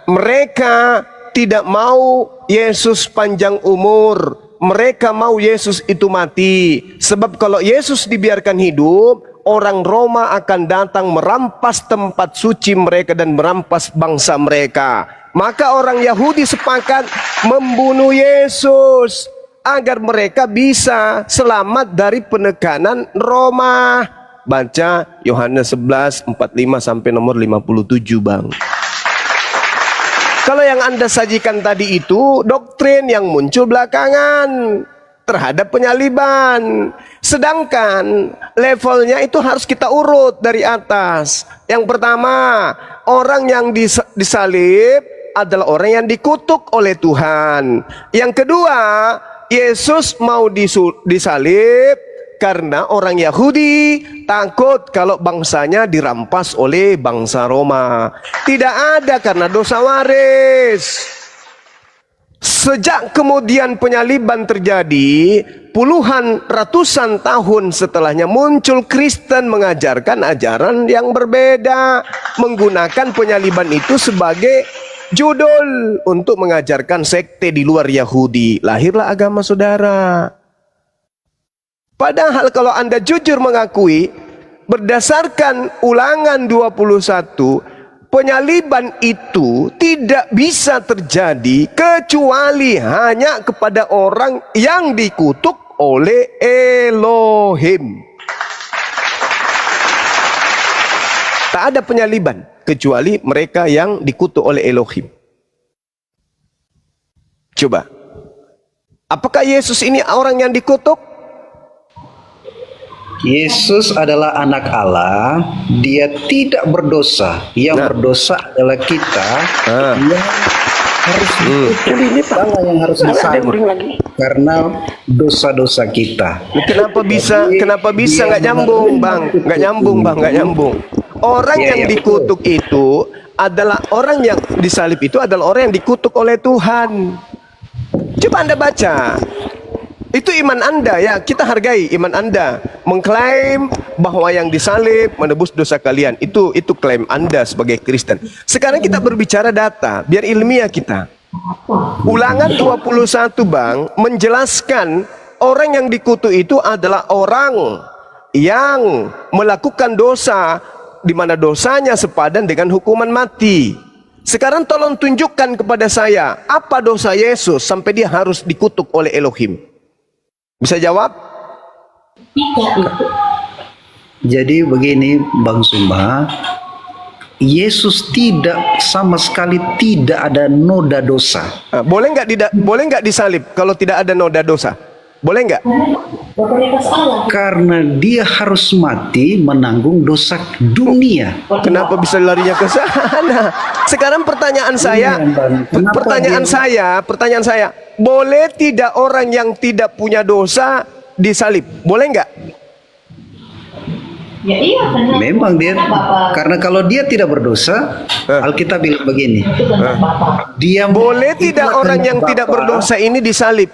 mereka tidak mau Yesus panjang umur. Mereka mau Yesus itu mati. Sebab kalau Yesus dibiarkan hidup, orang Roma akan datang merampas tempat suci mereka dan merampas bangsa mereka. Maka orang Yahudi sepakat membunuh Yesus agar mereka bisa selamat dari penekanan Roma. Baca Yohanes 11, 45 sampai nomor 57, Bang. Kalau yang Anda sajikan tadi itu doktrin yang muncul belakangan terhadap penyaliban. Sedangkan levelnya itu harus kita urut dari atas. Yang pertama, orang yang disalib adalah orang yang dikutuk oleh Tuhan. Yang kedua, Yesus mau disalib karena orang Yahudi takut kalau bangsanya dirampas oleh bangsa Roma. Tidak ada karena dosa waris. Sejak kemudian penyaliban terjadi, puluhan ratusan tahun setelahnya muncul Kristen mengajarkan ajaran yang berbeda, menggunakan penyaliban itu sebagai judul untuk mengajarkan sekte di luar Yahudi. Lahirlah agama saudara. Padahal kalau Anda jujur mengakui, berdasarkan Ulangan 21, penyaliban itu tidak bisa terjadi kecuali hanya kepada orang yang dikutuk oleh Elohim. Tak ada penyaliban kecuali mereka yang dikutuk oleh Elohim. Coba, apakah Yesus ini orang yang dikutuk? Yesus adalah anak Allah, dia tidak berdosa. Yang berdosa adalah kita yang harus dipukul. Ini Allah yang harus disalib karena dosa-dosa kita. Kenapa bisa nggak nyambung, Bang? Nggak nyambung. Orang yang dikutuk itu adalah orang yang disalib itu adalah orang yang dikutuk oleh Tuhan. Coba Anda baca. Itu iman Anda ya, kita hargai iman Anda. Mengklaim bahwa yang disalib menebus dosa kalian. Itu klaim Anda sebagai Kristen. Sekarang kita berbicara data, biar ilmiah kita. Ulangan 21, Bang, menjelaskan orang yang dikutuk itu adalah orang yang melakukan dosa di mana dosanya sepadan dengan hukuman mati. Sekarang tolong tunjukkan kepada saya, apa dosa Yesus sampai dia harus dikutuk oleh Elohim? Bisa jawab? Jadi begini Bang Sumba, Yesus tidak sama sekali tidak ada noda dosa. Boleh nggak disalib kalau tidak ada noda dosa? Boleh nggak? Karena dia harus mati menanggung dosa dunia. Kenapa bisa larinya ke sana? Sekarang pertanyaan saya, boleh tidak orang yang tidak punya dosa disalib? Boleh nggak? Ya iya, memang dia, karena kalau dia tidak berdosa, Alkitab bilang begini, dia boleh tidak orang yang tidak berdosa ini disalib?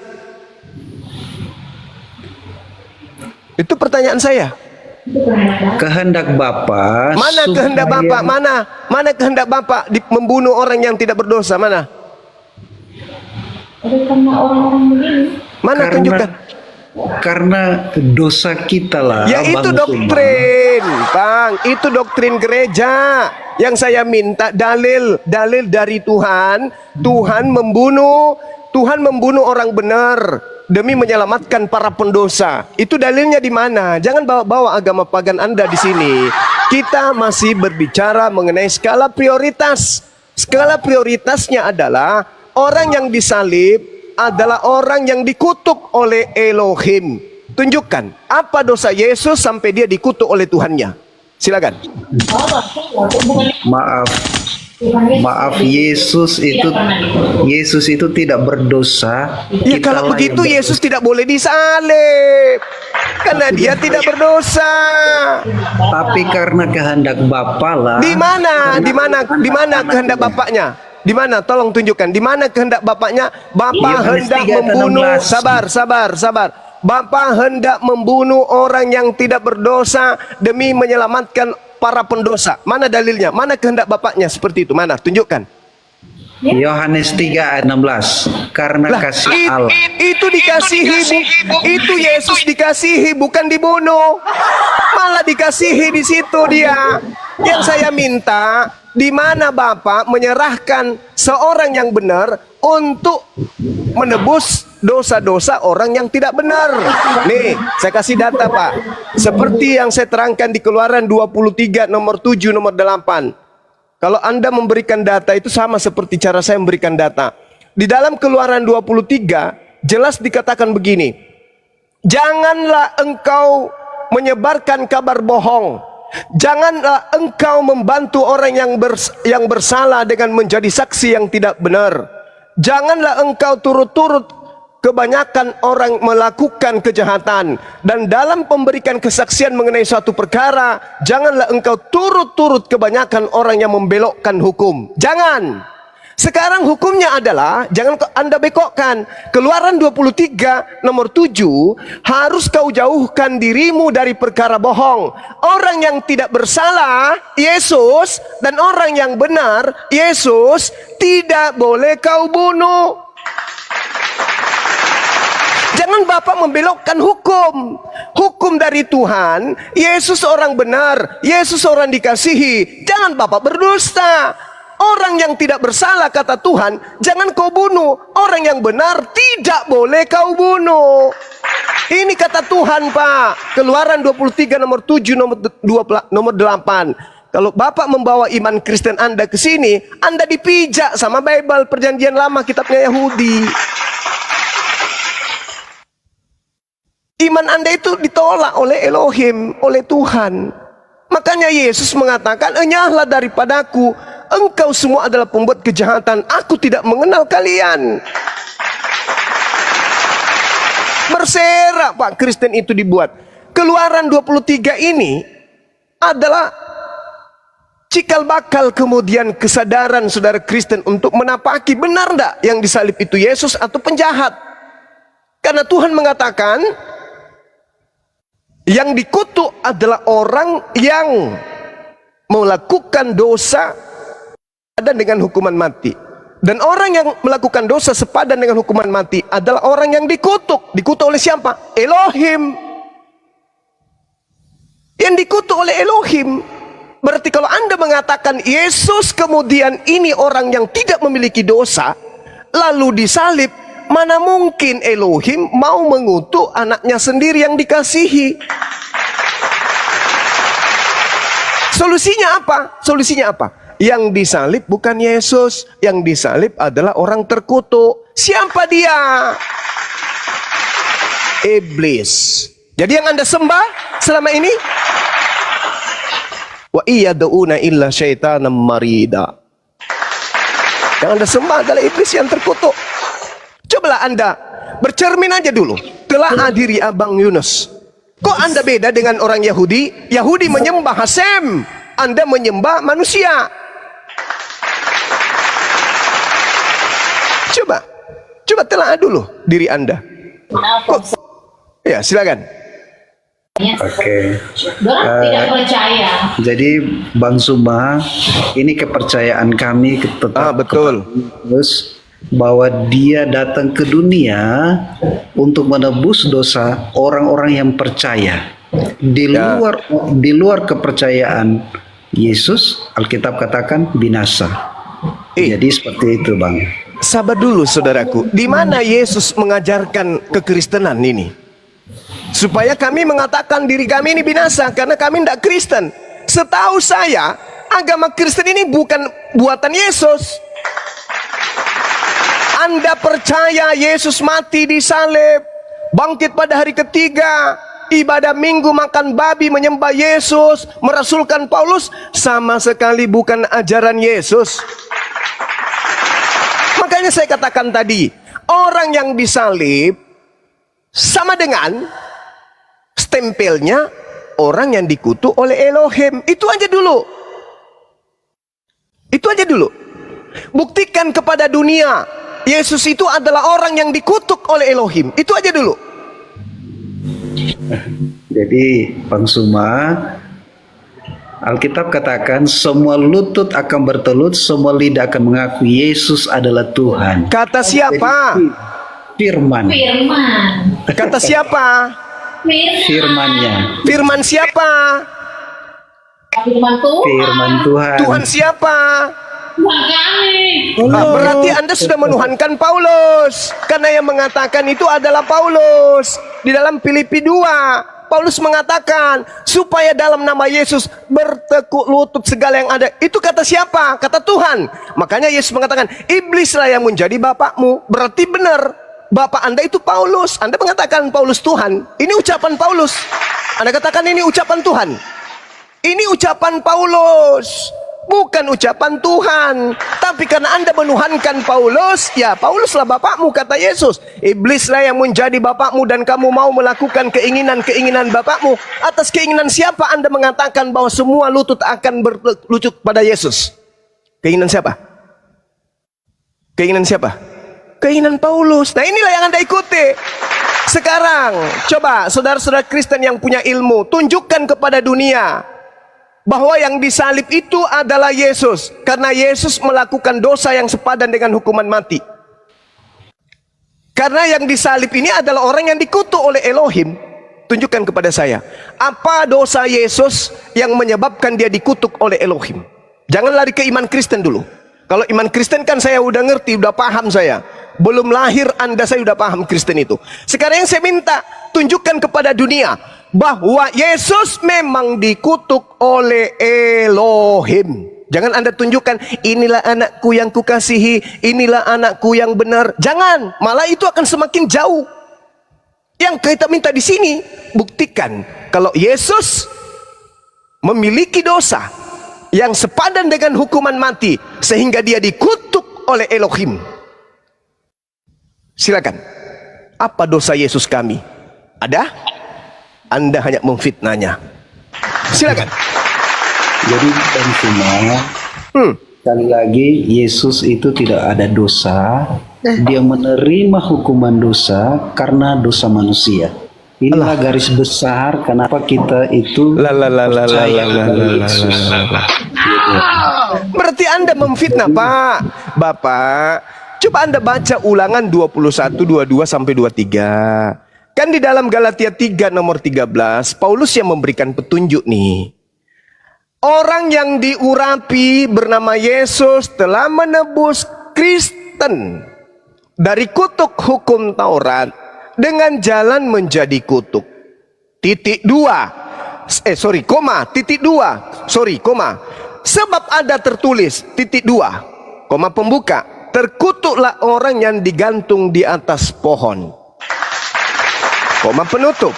Itu pertanyaan saya. Kehendak Bapa. Mana kehendak Bapa? Mana kehendak Bapa membunuh orang yang tidak berdosa? Mana? Karena orang-orang begini. Mana tunjukkan? Karena dosa kita lah. Ya itu doktrin, Bang. Itu doktrin gereja. Yang saya minta dalil dari Tuhan. Tuhan membunuh orang benar demi menyelamatkan para pendosa. Itu dalilnya di mana? Jangan bawa-bawa agama pagan Anda di sini. Kita masih berbicara mengenai skala prioritas. Skala prioritasnya adalah orang yang disalib adalah orang yang dikutuk oleh Elohim. Tunjukkan apa dosa Yesus sampai dia dikutuk oleh Tuhannya. Silakan. Maaf, Yesus itu tidak berdosa. Ya kalau begitu Yesus tidak boleh disalib karena dia tidak berdosa. Tapi karena kehendak Bapa lah. Di mana kehendak Bapaknya? Di mana? Tolong tunjukkan. Di mana kehendak Bapaknya? Bapa hendak membunuh. Sabar. Bapa hendak membunuh orang yang tidak berdosa demi menyelamatkan para pendosa. Mana dalilnya? Mana kehendak Bapaknya seperti itu? Mana? Tunjukkan. Yohanes 3 ayat 16. Karena Lah, kasih Allah. itu dikasihi, itu Yesus dikasihi, bukan dibunuh. Malah dikasihi di situ dia. Yang saya minta, di mana Bapak menyerahkan seorang yang benar untuk menebus dosa-dosa orang yang tidak benar. Nih, saya kasih data Pak. Seperti yang saya terangkan di Keluaran 23 nomor 7 nomor 8. Kalau Anda memberikan data itu sama seperti cara saya memberikan data. Di dalam Keluaran 23 jelas dikatakan begini. Janganlah engkau menyebarkan kabar bohong. Janganlah engkau membantu orang yang bersalah dengan menjadi saksi yang tidak benar. Janganlah engkau turut-turut kebanyakan orang melakukan kejahatan, dan dalam memberikan kesaksian mengenai suatu perkara, janganlah engkau turut-turut kebanyakan orang yang membelokkan hukum. Jangan. Sekarang hukumnya adalah jangan Anda bekokkan. Keluaran 23 nomor 7, harus kau jauhkan dirimu dari perkara bohong. Orang yang tidak bersalah, Yesus, dan orang yang benar, Yesus, tidak boleh kau bunuh. Jangan Bapak membelokkan hukum. Hukum dari Tuhan, Yesus orang benar, Yesus orang dikasihi. Jangan Bapak berdusta. Orang yang tidak bersalah kata Tuhan, jangan kau bunuh. Orang yang benar tidak boleh kau bunuh. Ini kata Tuhan Pak. Keluaran 23 nomor 7 nomor 8. Kalau Bapak membawa iman Kristen Anda ke sini, Anda dipijak sama Bible Perjanjian Lama, kitabnya Yahudi. Iman Anda itu ditolak oleh Elohim, oleh Tuhan. Makanya Yesus mengatakan, enyahlah daripadaku, engkau semua adalah pembuat kejahatan, aku tidak mengenal kalian. Berserak Pak Kristen itu dibuat. Keluaran 23 ini adalah cikal bakal kemudian kesadaran saudara Kristen untuk menapaki, benar enggak yang disalib itu Yesus atau penjahat. Karena Tuhan mengatakan, yang dikutuk adalah orang yang melakukan dosa sepadan dengan hukuman mati. Dan orang yang melakukan dosa sepadan dengan hukuman mati adalah orang yang dikutuk. Dikutuk oleh siapa? Elohim. Yang dikutuk oleh Elohim. Berarti kalau Anda mengatakan Yesus kemudian ini orang yang tidak memiliki dosa, lalu disalib, mana mungkin Elohim mau mengutuk anaknya sendiri yang dikasihi? Solusinya apa? Solusinya apa? Yang disalib bukan Yesus, yang disalib adalah orang terkutuk. Siapa dia? Iblis. Jadi yang Anda sembah selama ini, wa iyad'una illa syaitanan marida. Yang Anda sembah adalah iblis yang terkutuk. Cobalah Anda bercermin aja dulu. Telah diri Abang Yunus. Kok Anda beda dengan orang Yahudi? Yahudi menyembah Hasem, Anda menyembah manusia. Coba telah dulu diri Anda. Kok? Ya, silakan. Oke. Tidak percaya. Jadi Bang Suma, ini kepercayaan kami betul. Terus bahwa dia datang ke dunia untuk menebus dosa orang-orang yang percaya. Di luar kepercayaan Yesus, Alkitab katakan binasa. Jadi seperti itu, Bang. Sabar dulu saudaraku. Di mana Yesus mengajarkan kekristenan ini? Supaya kami mengatakan diri kami ini binasa karena kami tidak Kristen. Setahu saya, agama Kristen ini bukan buatan Yesus. Anda percaya Yesus mati disalib, bangkit pada hari ketiga, ibadah minggu makan babi, menyembah Yesus, merasulkan Paulus, sama sekali bukan ajaran Yesus. Makanya saya katakan tadi, orang yang disalib sama dengan stempelnya orang yang dikutuk oleh Elohim. Itu aja dulu. Itu aja dulu. Buktikan kepada dunia Yesus itu adalah orang yang dikutuk oleh Elohim. Itu aja dulu. Jadi Bang Suma, Alkitab katakan semua lutut akan bertelut, semua lidah akan mengaku Yesus adalah Tuhan. Kata siapa? Firman. Firman. Kata siapa? Firmannya. Firman siapa? Firman Tuhan. Firman Tuhan. Tuhan siapa? Tuhan kami. Berarti Anda sudah menuhankan Paulus. Karena yang mengatakan itu adalah Paulus. Di dalam Filipi 2, Paulus mengatakan supaya dalam nama Yesus bertekuk lutut segala yang ada. Itu kata siapa? Kata Tuhan. Makanya Yesus mengatakan, iblislah yang menjadi bapakmu. Berarti benar, bapak Anda itu Paulus. Anda mengatakan Paulus Tuhan. Ini ucapan Paulus. Anda katakan ini ucapan Tuhan. Ini ucapan Paulus, bukan ucapan Tuhan. Tapi karena Anda menuhankan Paulus, ya Pauluslah bapakmu, kata Yesus. Iblislah yang menjadi bapakmu dan kamu mau melakukan keinginan-keinginan bapakmu. Atas keinginan siapa Anda mengatakan bahwa semua lutut akan berlutut pada Yesus? Keinginan siapa? Keinginan siapa? Keinginan Paulus. Nah, inilah yang Anda ikuti. Sekarang, coba saudara-saudara Kristen yang punya ilmu, tunjukkan kepada dunia bahwa yang disalib itu adalah Yesus. Karena Yesus melakukan dosa yang sepadan dengan hukuman mati. Karena yang disalib ini adalah orang yang dikutuk oleh Elohim. Tunjukkan kepada saya, apa dosa Yesus yang menyebabkan dia dikutuk oleh Elohim? Jangan lari ke iman Kristen dulu. Kalau iman Kristen kan saya udah ngerti, udah paham saya. Belum lahir Anda saya udah paham Kristen itu. Sekarang yang saya minta, tunjukkan kepada dunia bahwa Yesus memang dikutuk oleh Elohim. Jangan Anda tunjukkan, inilah anakku yang kukasihi, inilah anakku yang benar. Jangan, malah itu akan semakin jauh. Yang kita minta di sini, buktikan kalau Yesus memiliki dosa yang sepadan dengan hukuman mati, sehingga dia dikutuk oleh Elohim. Silakan. Apa dosa Yesus kami? Ada? Anda hanya memfitnahnya. Silakan. Jadi dan semua, sekali lagi Yesus itu tidak ada dosa. Dia menerima hukuman dosa karena dosa manusia. Inilah garis besar kenapa kita itu percaya kepada Yesus. Berarti Anda memfitnah, Pak. Bapak, coba Anda baca Ulangan 21, 22 sampai 23. Kan di dalam Galatia 3 nomor 13, Paulus yang memberikan petunjuk nih. Orang yang diurapi bernama Yesus telah menebus Kristen dari kutuk hukum Taurat dengan jalan menjadi kutuk. Titik 2. Sebab ada tertulis titik 2, koma pembuka, terkutuklah orang yang digantung di atas pohon. Koma penutup.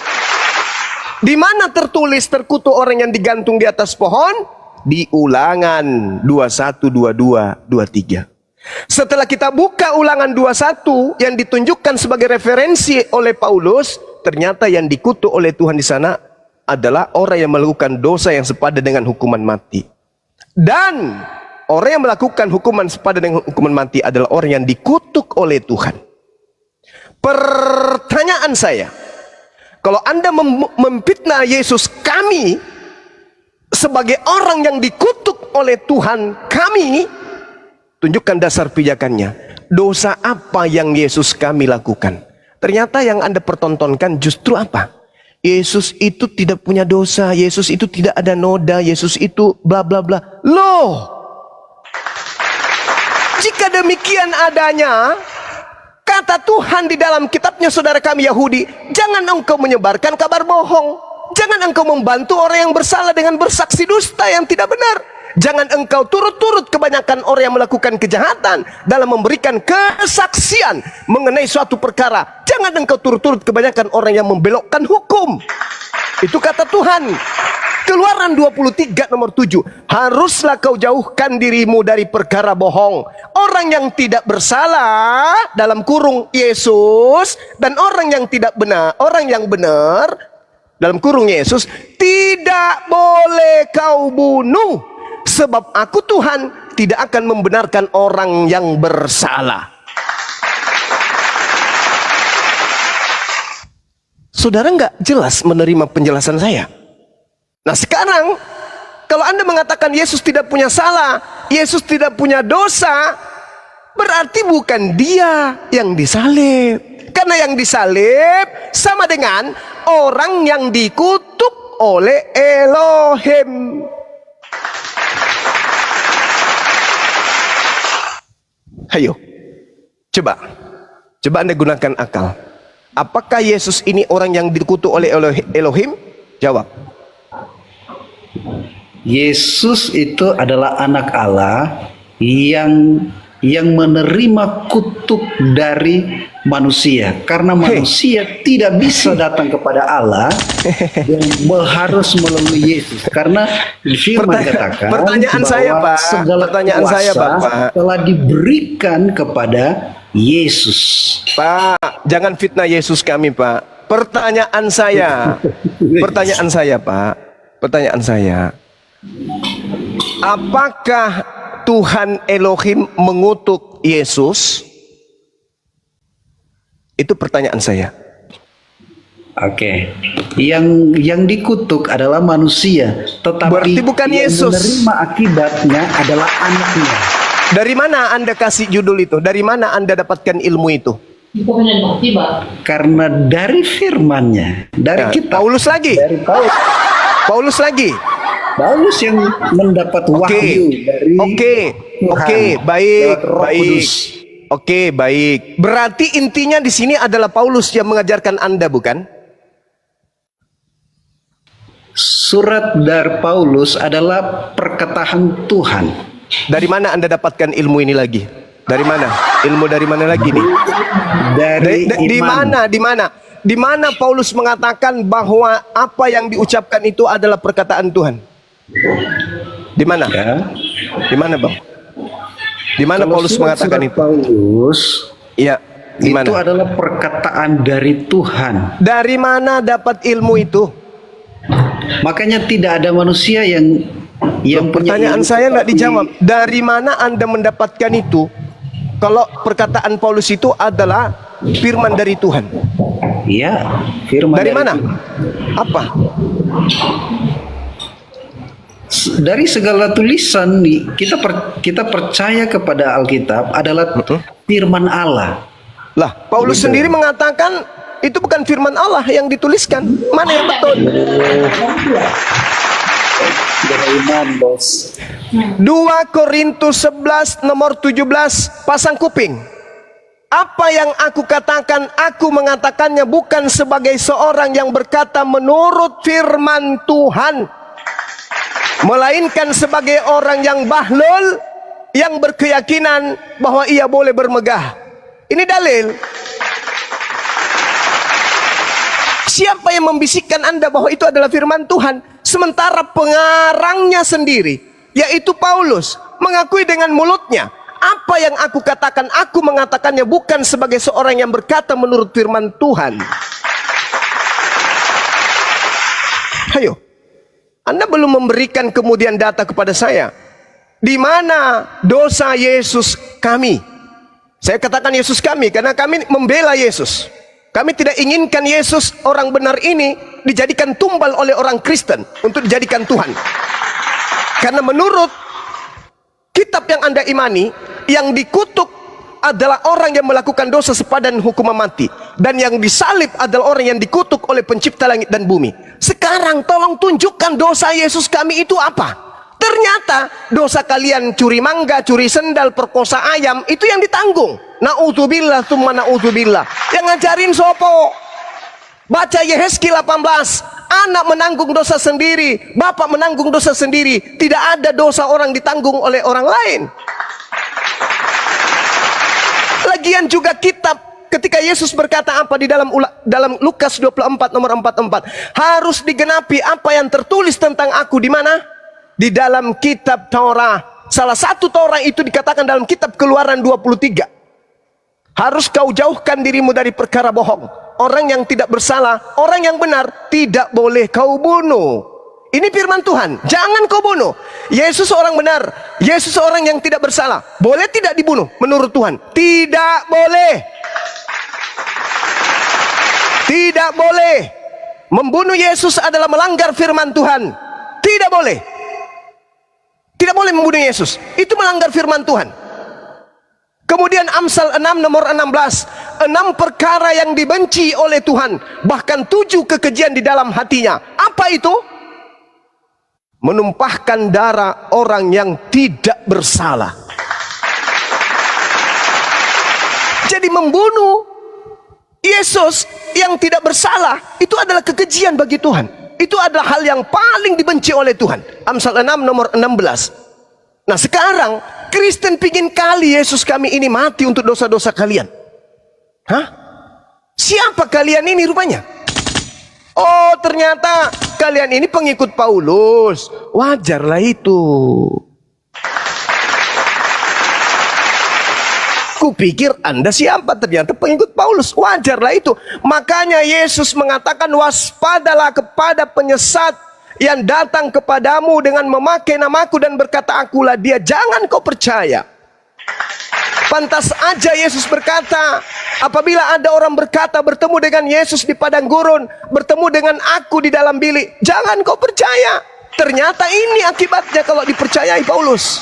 Di mana tertulis terkutuk orang yang digantung di atas pohon? Di Ulangan 21, 22, 23. Setelah kita buka Ulangan 21 yang ditunjukkan sebagai referensi oleh Paulus, ternyata yang dikutuk oleh Tuhan di sana adalah orang yang melakukan dosa yang sepadan dengan hukuman mati. Dan orang yang melakukan hukuman sepadan dengan hukuman mati adalah orang yang dikutuk oleh Tuhan. Pertanyaan saya, kalau Anda memfitnah Yesus kami sebagai orang yang dikutuk oleh Tuhan kami, tunjukkan dasar pijakannya. Dosa apa yang Yesus kami lakukan? Ternyata yang Anda pertontonkan justru apa? Yesus itu tidak punya dosa, Yesus itu tidak ada noda, Yesus itu bla bla bla. Loh, jika demikian adanya, kata Tuhan di dalam kitabnya saudara kami Yahudi, jangan engkau menyebarkan kabar bohong. Jangan engkau membantu orang yang bersalah dengan bersaksi dusta yang tidak benar. Jangan engkau turut-turut kebanyakan orang yang melakukan kejahatan dalam memberikan kesaksian mengenai suatu perkara. Jangan engkau turut-turut kebanyakan orang yang membelokkan hukum. Itu kata Tuhan. Keluaran 23 nomor 7. Haruslah kau jauhkan dirimu dari perkara bohong. Orang yang tidak bersalah dalam kurung Yesus dan orang yang tidak benar, orang yang benar dalam kurung Yesus tidak boleh kau bunuh. Sebab aku Tuhan tidak akan membenarkan orang yang bersalah. Saudara nggak jelas menerima penjelasan saya? Nah sekarang kalau Anda mengatakan Yesus tidak punya salah, Yesus tidak punya dosa, berarti bukan dia yang disalib. Karena yang disalib sama dengan orang yang dikutuk oleh Elohim. Ayo, coba Anda gunakan akal. Apakah Yesus ini orang yang dikutuk oleh Elohim? Jawab. Yesus itu adalah anak Allah yang menerima kutuk dari manusia, karena manusia tidak bisa datang kepada Allah dan harus melalui Yesus, karena firman katakan pertanyaan bahwa saya, Pak. segala Pertanyaan kuasa saya, Bapak, telah diberikan kepada Yesus. Pak, jangan fitnah Yesus kami, Pak. Pertanyaan saya, Pak. Pertanyaan saya, apakah Tuhan Elohim mengutuk Yesus? Itu pertanyaan saya. Oke, yang dikutuk adalah manusia, tetapi Berarti bukan yang Yesus. menerima akibatnya adalah anaknya. Dari mana Anda kasih judul itu? Dari mana Anda dapatkan ilmu itu? Itu benar tiba. Karena dari firman-Nya, dari Nah, kita, Paulus lagi. dari Paulus lagi. Paulus yang mendapat wahyu dari Tuhan baik, lewat Roh baik. Kudus. Oke, baik. Berarti intinya di sini adalah Paulus yang mengajarkan Anda, bukan? Surat dari Paulus adalah perkataan Tuhan. Dari mana Anda dapatkan ilmu ini lagi? Dari mana? Ilmu dari mana lagi nih? Dari iman. Di mana Paulus mengatakan bahwa apa yang diucapkan itu adalah perkataan Tuhan? Di mana? Ya. Di mana, Bang? Di mana Kalau Paulus surat-surat mengatakan itu? Paulus Iya, di itu mana? adalah perkataan dari Tuhan. Dari mana dapat ilmu itu? Makanya tidak ada manusia yang punya Pertanyaan ilmu saya nggak seperti- dijawab. Dari mana Anda mendapatkan itu? Kalau perkataan Paulus itu adalah firman dari Tuhan. Iya, firman Dari mana? Tuhan. Apa? Dari segala tulisan nih, kita percaya kepada Alkitab adalah firman Allah. Lah, Paulus Begitu. sendiri mengatakan itu bukan firman Allah yang dituliskan. Mana yang betul? Dari iman, bos. 2 Korintus 11 nomor 17, pasang kuping. Apa yang aku katakan, aku mengatakannya bukan sebagai seorang yang berkata menurut firman Tuhan, melainkan sebagai orang yang bahlul, yang berkeyakinan bahwa ia boleh bermegah. Ini dalil. Siapa yang membisikkan Anda bahwa itu adalah firman Tuhan? Sementara pengarangnya sendiri, yaitu Paulus, mengakui dengan mulutnya, apa yang aku katakan, aku mengatakannya bukan sebagai seorang yang berkata menurut firman Tuhan. Ayo, Anda belum memberikan kemudian data kepada saya. Di mana dosa Yesus kami? Saya katakan Yesus kami karena kami membela Yesus. Kami tidak inginkan Yesus orang benar ini dijadikan tumbal oleh orang Kristen untuk dijadikan Tuhan. Karena menurut kitab yang Anda imani, yang dikutuk adalah orang yang melakukan dosa sepadan hukuman mati, dan yang disalib adalah orang yang dikutuk oleh pencipta langit dan bumi. Sekarang tolong tunjukkan dosa Yesus kami itu apa? Ternyata dosa kalian curi mangga, curi sendal, perkosa ayam, itu yang ditanggung. Na'udzubillah tsumma na'udzubillah. Yang ngajarin sopo? Baca Yehezkiel 18. Anak menanggung dosa sendiri, bapak menanggung dosa sendiri. Tidak ada dosa orang ditanggung oleh orang lain. Lagian juga kitab, ketika Yesus berkata apa di dalam Lukas 24 nomor 44, harus digenapi apa yang tertulis tentang aku di mana? Di dalam kitab Taurat. Salah satu Taurat itu dikatakan dalam kitab Keluaran 23. Harus kau jauhkan dirimu dari perkara bohong. Orang yang tidak bersalah, orang yang benar tidak boleh kau bunuh. Ini firman Tuhan. Jangan kau bunuh. Yesus orang benar, Yesus orang yang tidak bersalah. Boleh tidak dibunuh menurut Tuhan? Tidak boleh. Tidak boleh. Membunuh Yesus adalah melanggar firman Tuhan. Tidak boleh. Tidak boleh membunuh Yesus. Itu melanggar firman Tuhan. Kemudian Amsal 6 nomor 16. 6 perkara yang dibenci oleh Tuhan. Bahkan 7 kekejian di dalam hatinya. Apa itu? Menumpahkan darah orang yang tidak bersalah. Jadi membunuh Yesus yang tidak bersalah itu adalah kekejian bagi Tuhan. Itu adalah hal yang paling dibenci oleh Tuhan. Amsal 6 nomor 16. Nah sekarang Kristen pingin kali Yesus kami ini mati untuk dosa-dosa kalian. Hah? Siapa kalian ini rupanya? Oh ternyata kalian ini pengikut Paulus. Wajarlah itu. Kupikir Anda siapa? Ternyata pengikut Paulus. Wajarlah itu. Makanya Yesus mengatakan, waspadalah kepada penyesat yang datang kepadamu dengan memakai namaku dan berkata, akulah dia. Jangan kau percaya. Pantas aja Yesus berkata, apabila ada orang berkata bertemu dengan Yesus di padang gurun, bertemu dengan aku di dalam bilik, jangan kau percaya. Ternyata ini akibatnya kalau dipercayai Paulus.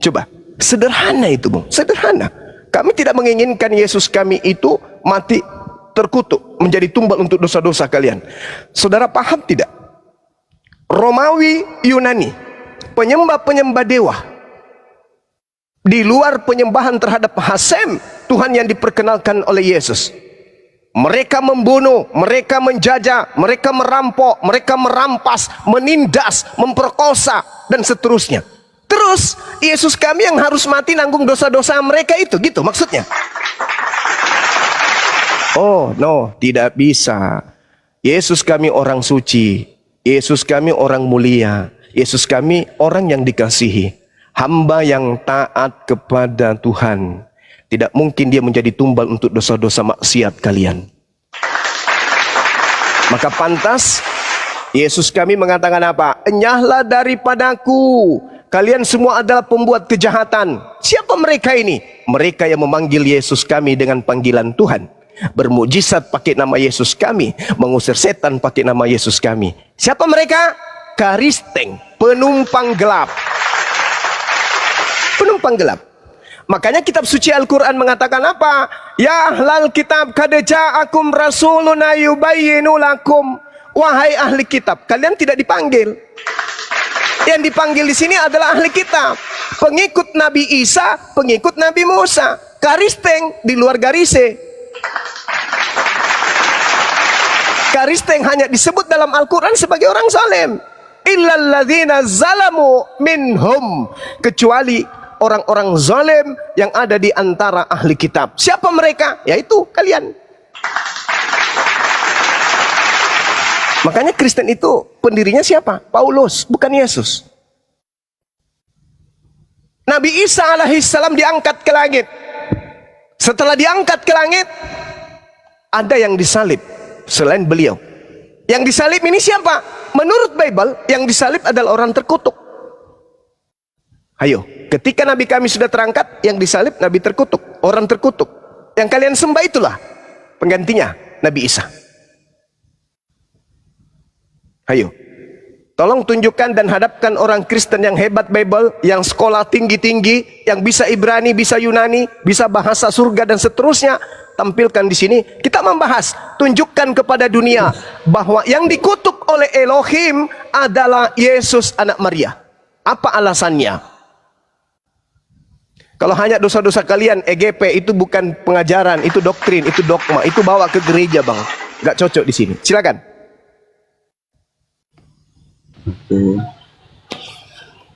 Coba. Sederhana itu, Bung. Sederhana. Kami tidak menginginkan Yesus kami itu mati terkutuk, menjadi tumbal untuk dosa-dosa kalian. Saudara paham tidak? Romawi, Yunani, penyembah-penyembah dewa, di luar penyembahan terhadap Hasem, Tuhan yang diperkenalkan oleh Yesus. Mereka membunuh, mereka menjajah, mereka merampok, mereka merampas, menindas, memperkosa, dan seterusnya. Terus Yesus kami yang harus mati nanggung dosa-dosa mereka itu, gitu maksudnya. Oh no, tidak bisa. Yesus kami orang suci, Yesus kami orang mulia, Yesus kami orang yang dikasihi, hamba yang taat kepada Tuhan. Tidak mungkin dia menjadi tumbal untuk dosa-dosa maksiat kalian. Maka pantas Yesus kami mengatakan apa? Enyahlah daripadaku, kalian semua adalah pembuat kejahatan. Siapa mereka ini? Mereka yang memanggil Yesus kami dengan panggilan Tuhan, bermujizat pakai nama Yesus kami, mengusir setan pakai nama Yesus kami. Siapa mereka? Karisteng, penumpang gelap. Penumpang gelap. Makanya kitab suci Al-Quran mengatakan apa? Ya ahlal kitab kad ja'akum rasuluna yubayyinu lakum. Wahai ahli kitab, kalian tidak dipanggil. Yang dipanggil di sini adalah ahli kitab, pengikut Nabi Isa, pengikut Nabi Musa. Karisteng di luar garise. Karisteng hanya disebut dalam Al-Quran sebagai orang zalim. Illalladzina zalamu minhum, kecuali orang-orang zalim yang ada di antara ahli kitab. Siapa mereka? Yaitu kalian. Makanya Kristen itu pendirinya siapa? Paulus, bukan Yesus. Nabi Isa alaihissalam diangkat ke langit. Setelah diangkat ke langit, ada yang disalib selain beliau. Yang disalib ini siapa? Menurut Bible, yang disalib adalah orang terkutuk. Ayo, ketika Nabi kami sudah terangkat, yang disalib Nabi terkutuk, orang terkutuk. Yang kalian sembah itulah penggantinya Nabi Isa. Ayo, tolong tunjukkan dan hadapkan orang Kristen yang hebat Bible, yang sekolah tinggi-tinggi, yang bisa Ibrani, bisa Yunani, bisa bahasa surga dan seterusnya. Tampilkan di sini. Kita membahas, tunjukkan kepada dunia bahwa yang dikutuk oleh Elohim adalah Yesus anak Maria. Apa alasannya? Kalau hanya dosa-dosa kalian, EGP itu bukan pengajaran, itu doktrin, itu dogma, itu bawa ke gereja, Bang. Gak cocok di sini. Silakan.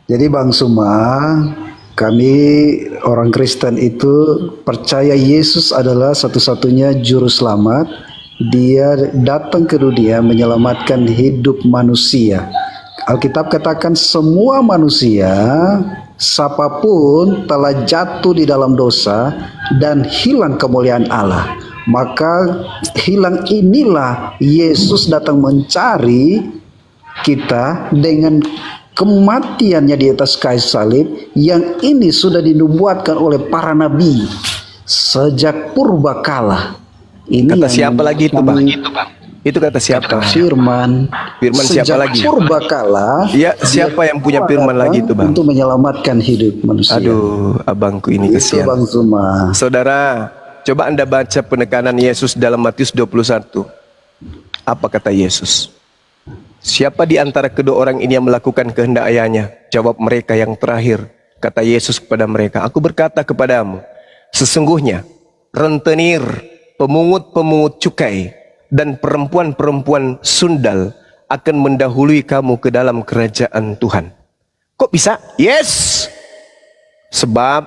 Jadi Bang Suma, kami orang Kristen itu percaya Yesus adalah satu-satunya juru selamat. Dia datang ke dunia menyelamatkan hidup manusia. Alkitab katakan semua manusia, siapapun telah jatuh di dalam dosa dan hilang kemuliaan Allah. Maka hilang inilah Yesus datang mencari kita dengan kematiannya di atas kayu salib, yang ini sudah dinubuatkan oleh para nabi sejak purbakala. Ini kata siapa lagi itu, Bang? Itu kata siapa? Firman Firman siapa lagi? Purbakala. Ya, siapa yang punya firman lagi itu, Bang? Untuk menyelamatkan hidup manusia. Aduh, abangku ini Itu kesian. Bang Zuma. Saudara, coba Anda baca penekanan Yesus dalam Matius 21. Apa kata Yesus? Siapa di antara kedua orang ini yang melakukan kehendak ayahnya? Jawab mereka yang terakhir. Kata Yesus kepada mereka, aku berkata kepadamu, sesungguhnya rentenir, pemungut-pemungut cukai, dan perempuan-perempuan sundal akan mendahului kamu ke dalam kerajaan Tuhan. Kok bisa? Yes! Sebab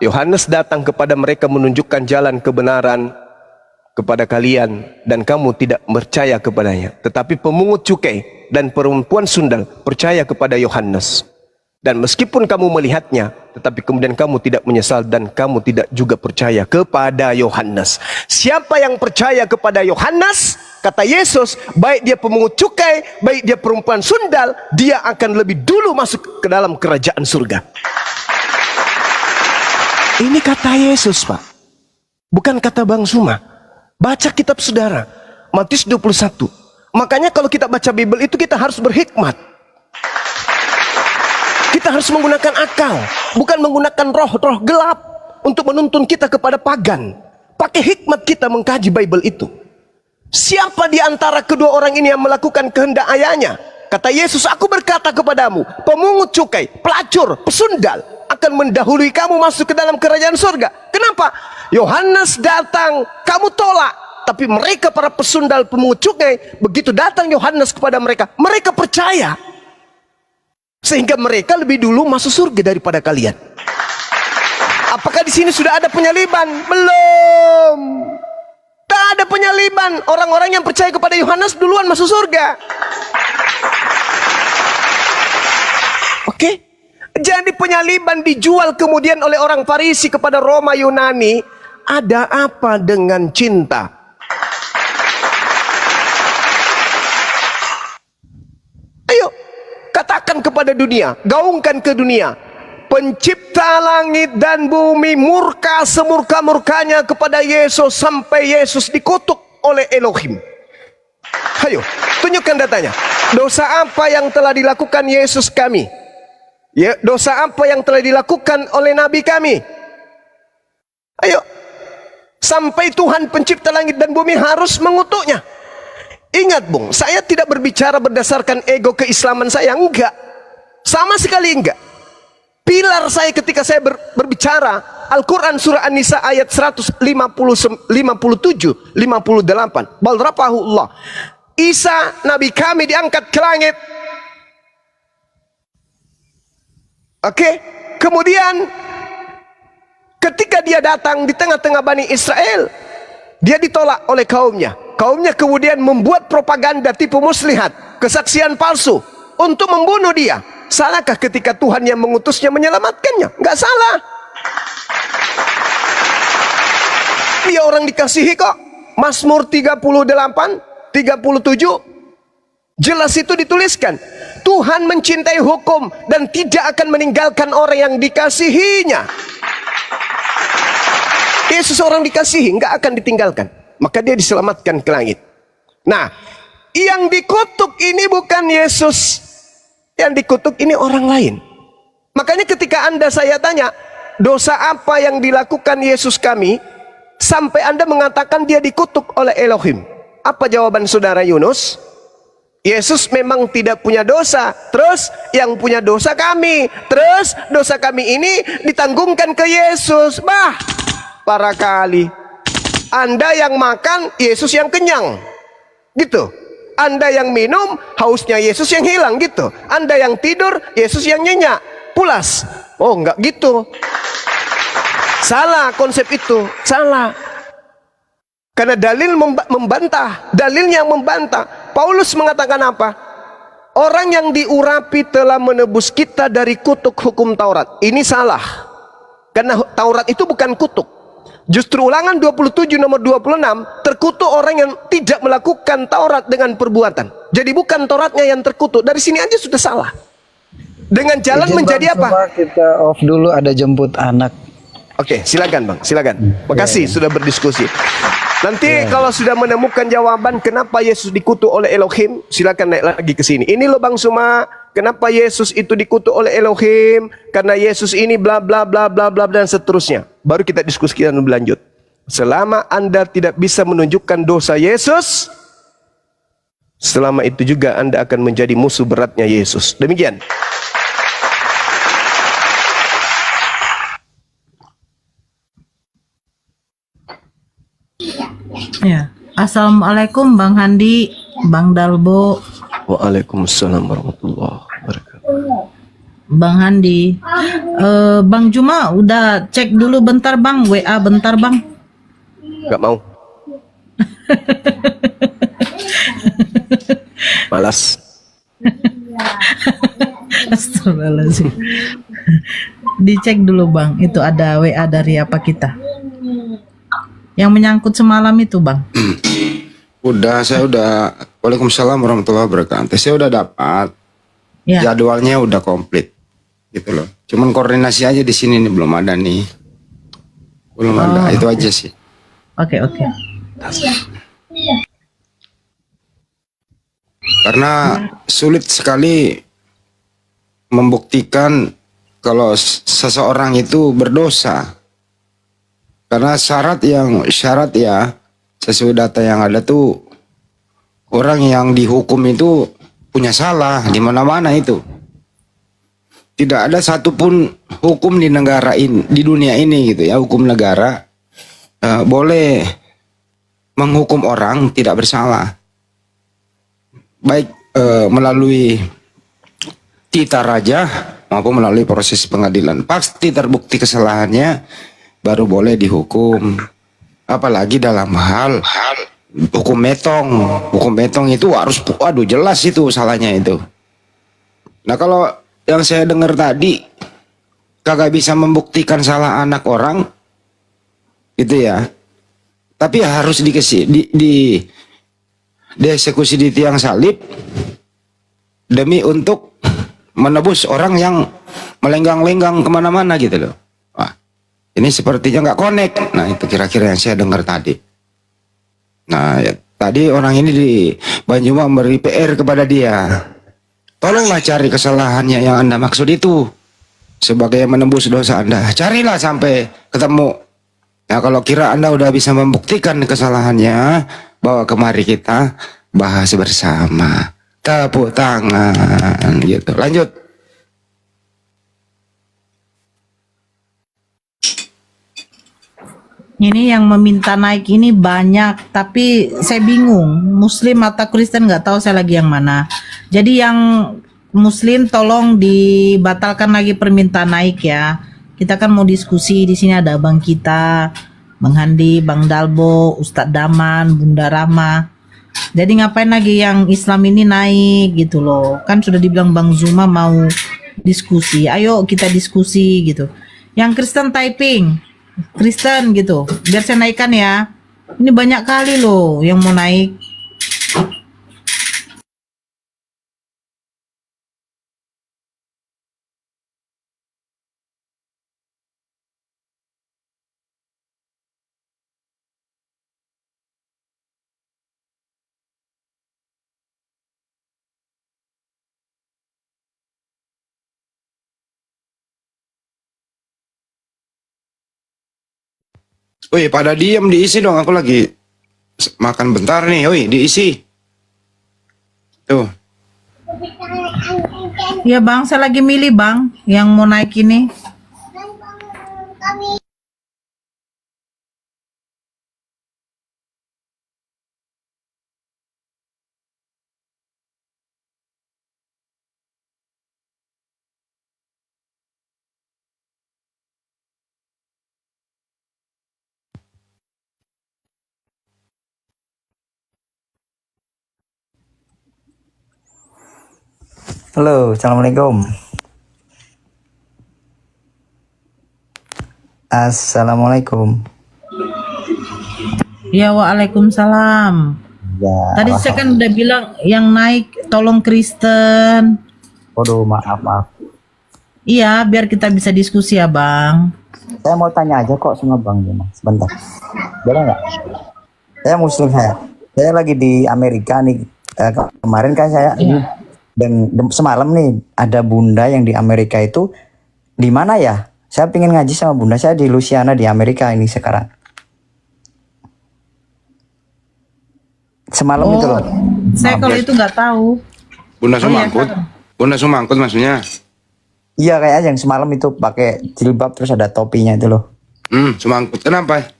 Yohanes datang kepada mereka menunjukkan jalan kebenaran kepada kalian dan kamu tidak percaya kepadanya. Tetapi pemungut cukai dan perempuan sundal percaya kepada Yohanes. Dan meskipun kamu melihatnya, tetapi kemudian kamu tidak menyesal dan kamu tidak juga percaya kepada Yohanes. Siapa yang percaya kepada Yohanes, kata Yesus, baik dia pemungut cukai, baik dia perempuan sundal, dia akan lebih dulu masuk ke dalam kerajaan surga. Ini kata Yesus, Pak. Bukan kata Bang Zuma. Baca kitab saudara, Matius 21. Makanya kalau kita baca Bible itu kita harus berhikmat. Kita harus menggunakan akal, bukan menggunakan roh-roh gelap untuk menuntun kita kepada pagan. Pakai hikmat kita mengkaji Bible itu. Siapa di antara kedua orang ini yang melakukan kehendak ayahnya? Kata Yesus, aku berkata kepadamu, pemungut cukai, pelacur, pesundal akan mendahului kamu masuk ke dalam kerajaan surga. Kenapa? Yohanes datang, kamu tolak. Tapi mereka para pesundal, pemungut cukai, begitu datang Yohanes kepada mereka, mereka percaya. Sehingga mereka lebih dulu masuk surga daripada kalian. Apakah di sini sudah ada penyaliban? Belum. Tak ada penyaliban. Orang-orang yang percaya kepada Yohanes duluan masuk surga. Oke. Jadi penyaliban dijual kemudian oleh orang Farisi kepada Roma Yunani. Ada apa dengan cinta? Ayo, katakan kepada dunia, gaungkan ke dunia, pencipta langit dan bumi murka semurka-murkanya kepada Yesus sampai Yesus dikutuk oleh Elohim. Ayo, tunjukkan datanya. Dosa apa yang telah dilakukan Yesus kami? Ya, dosa apa yang telah dilakukan oleh Nabi kami? Ayo, sampai Tuhan pencipta langit dan bumi harus mengutuknya. Ingat Bung, saya tidak berbicara berdasarkan ego keislaman saya, enggak. Sama sekali enggak. Pilar saya ketika saya berbicara, Al-Quran surah An-Nisa ayat 157, 58. Bal rafa'ahullah. Isa, Nabi kami diangkat ke langit. Oke, kemudian ketika dia datang di tengah-tengah Bani Israel, dia ditolak oleh kaumnya. Kaumnya kemudian membuat propaganda tipu muslihat, kesaksian palsu untuk membunuh dia. Salahkah ketika Tuhan yang mengutusnya menyelamatkannya? Enggak salah. Dia orang dikasihi kok. Mazmur 38, 37 jelas itu dituliskan. Tuhan mencintai hukum dan tidak akan meninggalkan orang yang dikasihinya. Yesus orang dikasihi, enggak akan ditinggalkan. Maka dia diselamatkan ke langit. Nah, yang dikutuk ini bukan Yesus. Yang dikutuk ini orang lain. Makanya ketika saya tanya, dosa apa yang dilakukan Yesus kami, sampai Anda mengatakan dia dikutuk oleh Elohim. Apa jawaban saudara Yunus? Yesus memang tidak punya dosa. Terus yang punya dosa kami. Terus dosa kami ini ditanggungkan ke Yesus. Bah, para kali. Anda yang makan, Yesus yang kenyang. Gitu. Anda yang minum, hausnya Yesus yang hilang. Gitu. Anda yang tidur, Yesus yang nyenyak. Pulas. Oh, enggak gitu. Salah konsep itu. Salah. Karena dalil membantah. Dalilnya yang membantah. Paulus mengatakan apa? Orang yang diurapi telah menebus kita dari kutuk hukum Taurat. Ini salah. Karena Taurat itu bukan kutuk. Justru Ulangan 27 nomor 26, terkutuk orang yang tidak melakukan Taurat dengan perbuatan. Jadi bukan Tauratnya yang terkutuk. Dari sini aja sudah salah. Dengan jalan menjadi apa? Kita off dulu, ada jemput anak. Oke, silakan Bang, silakan. Makasih sudah berdiskusi. Nanti kalau sudah menemukan jawaban kenapa Yesus dikutuk oleh Elohim, silakan naik lagi ke sini. Ini loh Bang Suma, kenapa Yesus itu dikutuk oleh Elohim? Karena Yesus ini bla bla bla bla bla dan seterusnya. Baru kita diskusikan lebih lanjut. Selama Anda tidak bisa menunjukkan dosa Yesus, selama itu juga Anda akan menjadi musuh beratnya Yesus. Demikian. Ya. Assalamualaikum Bang Handi, Bang Dalbo. Waalaikumsalam warahmatullahi wabarakatuh. Bang Handi, Bang Juma udah cek dulu bentar Bang, WA bentar Bang. Gak mau. Malas. Astagfirullahaladzim. Dicek dulu Bang, itu ada WA dari apa kita? Yang menyangkut semalam itu Bang. Saya udah. Waalaikumsalam warahmatullahi wabarakatuh. Saya udah dapat. Ya. Jadwalnya udah komplit. Gitu loh. Cuman koordinasi aja di sini nih belum ada nih. Belum ada. Itu aja sih. Oke. Karena sulit sekali membuktikan kalau seseorang itu berdosa. Karena syarat ya sesuai data yang ada tuh orang yang dihukum itu punya salah di mana-mana itu. Tidak ada satupun hukum di negara ini, di dunia ini gitu ya, hukum negara boleh menghukum orang tidak bersalah. Baik melalui tita raja maupun melalui proses pengadilan. Pasti terbukti kesalahannya baru boleh dihukum. Apalagi dalam hal hukum metong. Hukum metong itu harus jelas itu salahnya itu. Nah kalau yang saya dengar tadi kagak bisa membuktikan salah anak orang gitu ya. Tapi harus dieksekusi di tiang salib demi untuk menebus orang yang melenggang-lenggang kemana-mana gitu loh. Wah, ini sepertinya nggak connect. Nah itu kira-kira yang saya dengar tadi. Nah ya, tadi orang ini di Banjuma memberi PR kepada dia. Tolonglah cari kesalahannya yang Anda maksud itu sebagai menembus dosa Anda. Carilah sampai ketemu. Nah kalau kira Anda udah bisa membuktikan kesalahannya, bawa kemari kita bahas bersama. Tepuk tangan gitu. Lanjut. Ini yang meminta naik ini banyak, tapi saya bingung. Muslim atau Kristen nggak tahu saya lagi yang mana. Jadi yang Muslim tolong dibatalkan lagi permintaan naik ya. Kita kan mau diskusi di sini ada Bang kita, Bang Handi, Bang Dalbo, Ustadz Daman, Bunda Rama. Jadi ngapain lagi yang Islam ini naik gitu loh. Kan sudah dibilang Bang Zuma mau diskusi. Ayo kita diskusi gitu. Yang Kristen typing. Kristen gitu, biar saya naikkan ya. Ini banyak kali loh yang mau naik. Wih, pada diem, diisi dong. Aku lagi makan bentar nih. Wih, diisi. Tuh. Ya Bang, saya lagi milih Bang yang mau naik ini. Halo, assalamualaikum. Assalamualaikum. Ya waalaikumsalam. Ya, Tadi saya kan udah bilang yang naik tolong Kristen. waduh, maaf. Iya, biar kita bisa diskusi ya Bang. Saya mau tanya aja kok sama Bang Juma. Sebentar. Boleh nggak? Saya Muslim saya. Saya lagi di Amerika nih. Kemarin kan saya ini dan semalam nih ada bunda yang di Amerika itu di mana ya? Saya pengen ngaji sama bunda saya di Louisiana di Amerika ini sekarang. Semalam itu loh. Saya kalau itu nggak tahu. Bunda Oh, iya, Sumangkut. Kak. Bunda Sumangkut maksudnya. Iya kayak yang semalam itu pakai jilbab terus ada topinya itu loh. Sumangkut. Kenapa?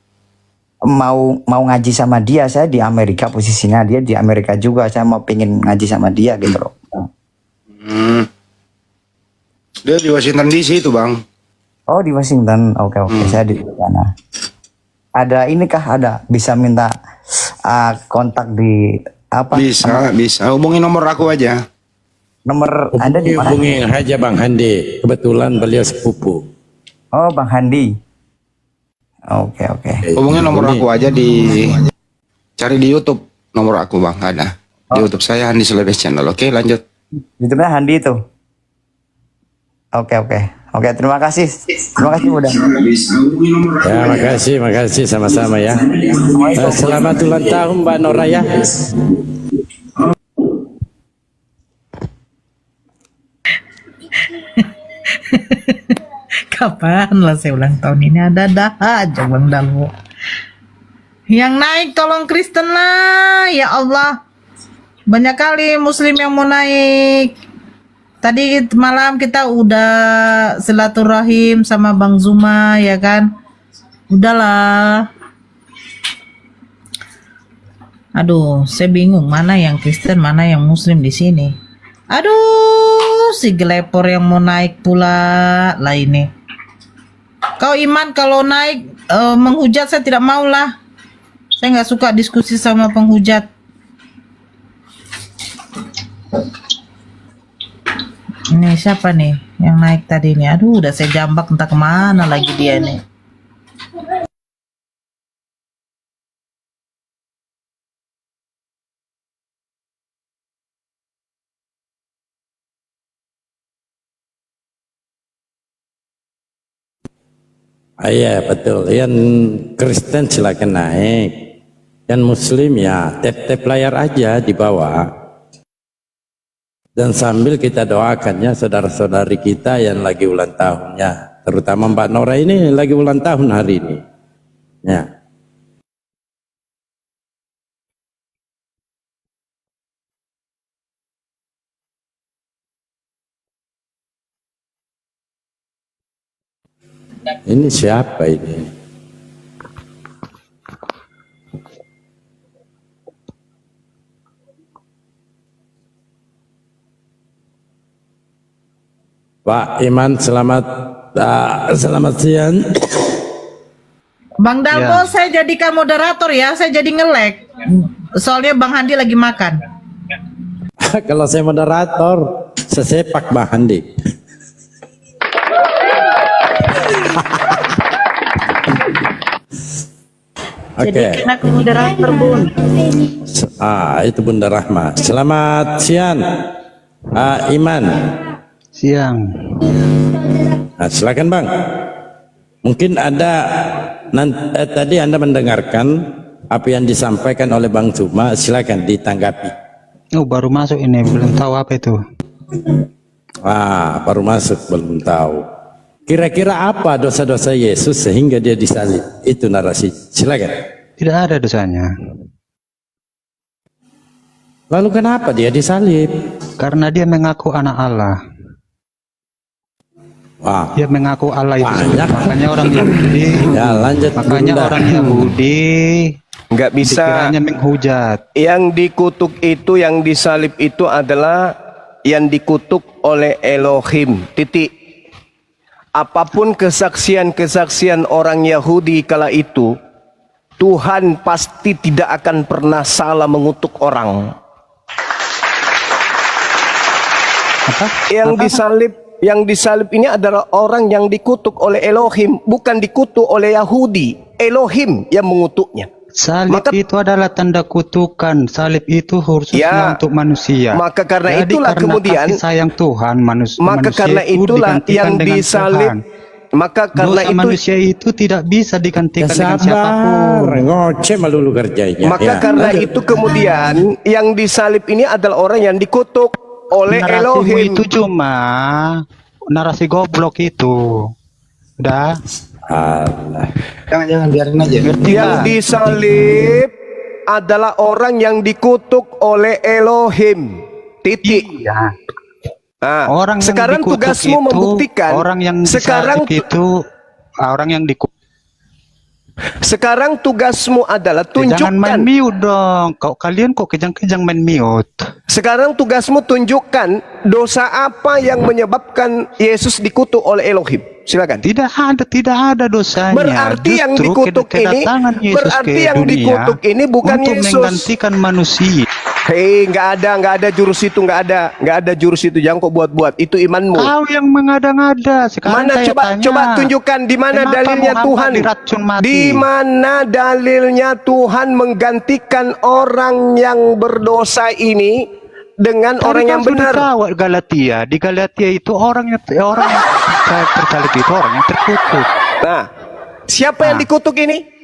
Mau ngaji sama dia, saya di Amerika posisinya, dia di Amerika juga, saya mau pengen ngaji sama dia gitu loh. Dia di Washington DC itu, Bang. Oh di Washington, oke, saya di sana. Ada ini kah, ada bisa minta kontak di apa? Bisa. Hubungi nomor aku aja. Nomor Anda di mana? Hubungi aja Bang Handi, kebetulan beliau sepupu. Oh Bang Handi. Oke. Hubungi nomor aku aja cari di YouTube nomor aku, Bang. Ada. Di YouTube saya Handi Celebes Channel. Oke, lanjut. YouTube-nya Handi itu. Oke, terima kasih. Terima kasih Bunda. Ya, makasih sama-sama ya. Selamat ulang tahun Mbak Nora ya. Kapan lah saya ulang tahun ini, ada aja Bang Dalwo. Yang naik tolong Kristen lah, ya Allah. Banyak kali Muslim yang mau naik. Tadi malam kita udah silaturahim sama Bang Zuma ya kan. Udahlah. Aduh, saya bingung mana yang Kristen, mana yang Muslim di sini. Aduh, si gelepor yang mau naik pula lah ini. Kau Iman kalau naik menghujat saya tidak mau lah. Saya nggak suka diskusi sama penghujat. Ini siapa nih yang naik tadi nih? Aduh, udah saya jambak entah kemana lagi dia nih. Iya betul. Yang Kristen silakan naik. Yang Muslim ya tap layar aja di bawah. Dan sambil kita doakannya saudara-saudari kita yang lagi ulang tahunnya. Terutama Mbak Nora ini lagi ulang tahun hari ini. Ya. Ini siapa ini? Pak Iman, selamat siang. Bang Dalbo, saya jadikan moderator ya, saya jadi ngelek. Soalnya Bang Handi lagi makan. Kalau saya moderator, saya sepak Bang Handi. Oke. Jadi kena ke moderator Bun. Itu Bunda Rahma. Selamat siang, Iman. Siang. Nah, silakan Bang. Mungkin ada tadi Anda mendengarkan apa yang disampaikan oleh Bang Zuma. Silakan ditanggapi. Oh baru masuk ini, belum tahu apa itu. Baru masuk, belum tahu. Kira-kira apa dosa-dosa Yesus sehingga dia disalib? Itu narasi. Silakan. Tidak ada dosanya. Lalu kenapa dia disalib? Karena dia mengaku anak Allah. Wah, Dia mengaku Allah itu. banyak. Makanya orang Yahudi. Ya, lanjut. Makanya Bunda. orang Yahudi Nggak bisa. dikiranya menghujat. Yang dikutuk itu, yang disalib itu adalah yang dikutuk oleh Elohim. Titik. Apapun kesaksian-kesaksian orang Yahudi kala itu, Tuhan pasti tidak akan pernah salah mengutuk orang. Yang disalib ini adalah orang yang dikutuk oleh Elohim, bukan dikutuk oleh Yahudi. Elohim yang mengutuknya. Salib itu adalah tanda kutukan. Salib itu khususnya untuk manusia. Maka karena Jadi itulah karena kemudian kasih sayang Tuhan maka manusia karena itu itulah digantikan yang dengan disalib Tuhan. Maka karena Dosa itu manusia itu tidak bisa digantikan dengan Sabar, siapapun. ngoceh melulu kerjanya. maka ya. karena itu kemudian yang disalib ini adalah orang yang dikutuk oleh Narasimu Elohim. itu cuma narasi goblok itu. Udah. Allah. Jangan biarin aja. Ngerti Yang nggak? disalib adalah orang yang dikutuk oleh Elohim. Titik. Iya. Nah, Orang yang sekarang dikutuk tugasmu itu, membuktikan. orang yang sekarang disalib itu orang yang dikutuk. sekarang tugasmu adalah Jangan main tunjukkan. mute dong. Kalian kok kejang-kejang main mute. Sekarang tugasmu tunjukkan dosa apa yang menyebabkan Yesus dikutuk oleh Elohim. Silakan. Tidak ada dosanya. Berarti yang Justru dikutuk ini, kedatangan Yesus berarti ke yang dunia dikutuk ini bukan untuk Yesus. menggantikan manusia. Hei, nggak ada jurus itu, nggak ada jurus itu. Jangan kok buat-buat. Itu imanmu. Kau yang mengada-ngada. Sekarang Mana saya coba tanya, coba tunjukkan di mana kenapa dalilnya Muhammad Tuhan? diracun mati? Di mana dalilnya Tuhan menggantikan orang yang berdosa ini dengan Tadi orang kan yang sudah benar? tahu Galatia. Di Galatia itu orang yang tersalib itu orang yang terkutuk. Nah, siapa yang Nah. dikutuk ini?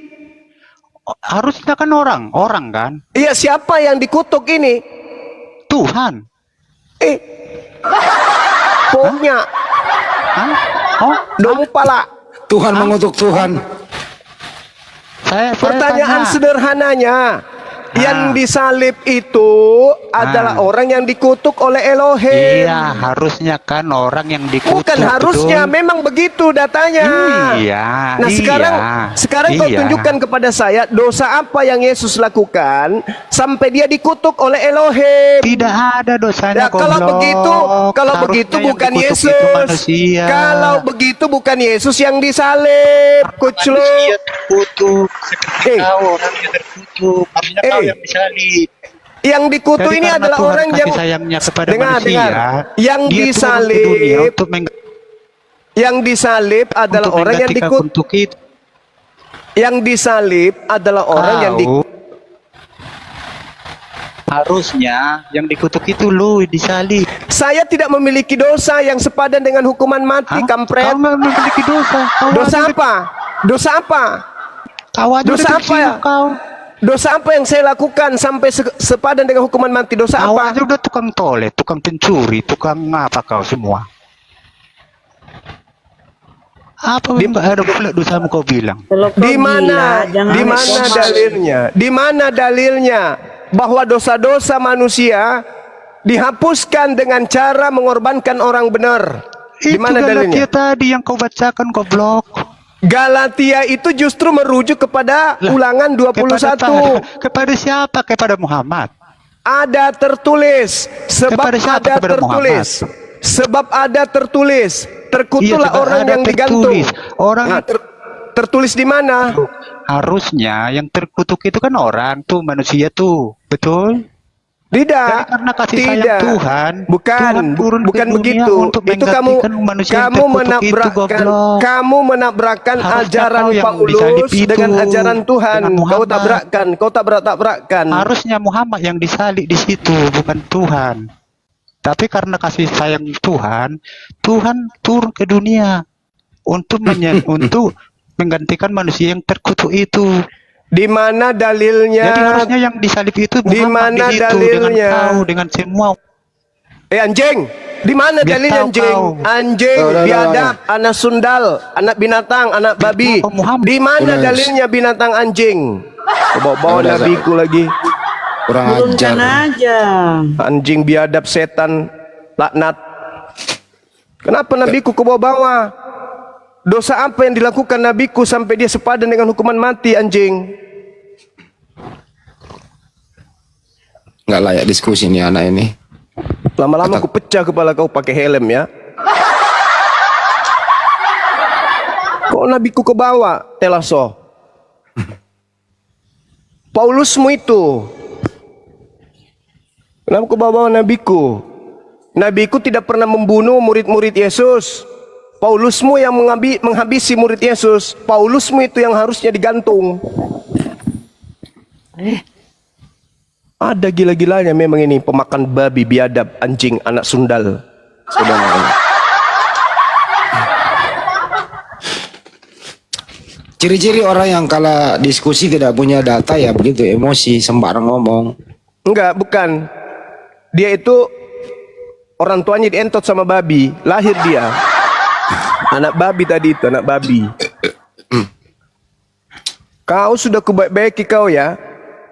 Harusnya kan orang kan? Iya, siapa yang dikutuk ini? Tuhan. Pokoknya Hah? Oh, dompala. Tuhan mengutuk Tuhan. saya Pertanyaan tanya. sederhananya, yang disalib itu adalah orang yang dikutuk oleh Elohim. Iya, harusnya kan orang yang dikutuk. Bukan harusnya, betul? memang begitu datanya. Iya. Nah, sekarang kau tunjukkan kepada saya dosa apa yang Yesus lakukan sampai dia dikutuk oleh Elohim. Tidak ada dosanya. Ya, kalau goblok. begitu Harusnya yang bukan dikutuk Yesus. itu manusia. Kalau begitu bukan Yesus yang disalib, kuclu. Manusia terkutuk. Seperti Eh. kau orang yang terkutuk. Harusnya kau yang disalib. Yang dikutuk Jadi ini karena adalah Tuhan orang kasih yang sayangnya kepada dengar, manusia. yang Dia turun ke dunia disalib, untuk yang disalib adalah untuk orang yang menggantikan dikutuk. untuk itu. Yang disalib adalah orang yang Tahu. Harusnya yang dikutuk itu lu disalib. Saya tidak memiliki dosa yang sepadan dengan hukuman mati, Hah? kampret. Kau memiliki dosa. Kau Dosa aja apa? Dosa apa? Kau aja Dosa udah apa ya? tersiuk kau. Dosa apa yang saya lakukan sampai sepadan dengan hukuman mati? Dosa Kau apa? aja udah tukang tole, tukang pencuri, tukang apa kau semua. Apa yang ada pula dosamu kau bilang? Di mana? Di mana dalilnya? Di mana dalilnya bahwa dosa-dosa manusia dihapuskan dengan cara mengorbankan orang benar? Di Itu mana Galatia dalilnya? tadi yang kau bacakan goblok. Galatia itu justru merujuk kepada Lah, Ulangan 21. Kepada siapa? Kepada Muhammad. Ada tertulis, sebab Kepada siapa? ada Kepada tertulis. Sebab ada tertulis, terkutuklah sebab orang ada yang digantung. tertulis. Orang Nah, tertulis di mana? harusnya yang terkutuk itu kan orang tuh, manusia tuh. Betul? Tidak. Jadi karena kasih sayang Tidak. Tuhan, Bukan, Tuhan turun ke bukan dunia begitu. untuk Itu kamu menggantikan manusia yang kamu terkutuk itu, menabrakkan goblok. kamu menabrakkan Harusnya ajaran kau yang Paulus disalib itu dengan ajaran Tuhan. dengan Kau Muhammad. tabrakkan, kau tabrak-tabrakkan. Harusnya Muhammad yang disalib di situ, bukan Tuhan. Tapi karena kasih sayang Tuhan, Tuhan turun ke dunia untuk untuk menggantikan manusia yang terkutuk itu. Di mana dalilnya? Jadi harusnya yang disalib itu Di Muhammad mana di situ, dalilnya? dengan kau, dengan semua. Anjing, di mana Biar dalilnya tahu anjing? kau. Anjing, biadab, anak sundal, anak binatang, anak babi. tahu Muhammad. Di mana Udah, dalilnya binatang anjing? Bawa-bawa Udah, nabiku lagi. Kurang ajar. aja. Anjing biadab setan laknat. Kenapa nabiku kau bawa-bawa? Dosa apa yang dilakukan nabiku sampai dia sepadan dengan hukuman mati, anjing? Nggak layak diskusi nih anak ini. Lama-lama aku pecah kepala kau pakai helm ya. Kok nabiku ke bawah, telaso? Paulusmu itu. Kenapa kau bawa nabiku? Nabiku tidak pernah membunuh murid-murid Yesus. Paulusmu yang menghabisi murid Yesus. Paulusmu itu yang harusnya digantung. Ada gila-gilanya memang ini, pemakan babi, biadab, anjing, anak sundal. Saudara. Ciri-ciri orang yang kalau diskusi tidak punya data ya begitu, emosi, sembarang ngomong. Enggak, bukan. Dia itu orang tuanya dientot sama babi, lahir dia. Anak babi tadi itu, anak babi. Kau sudah kubaik-baiki kau ya.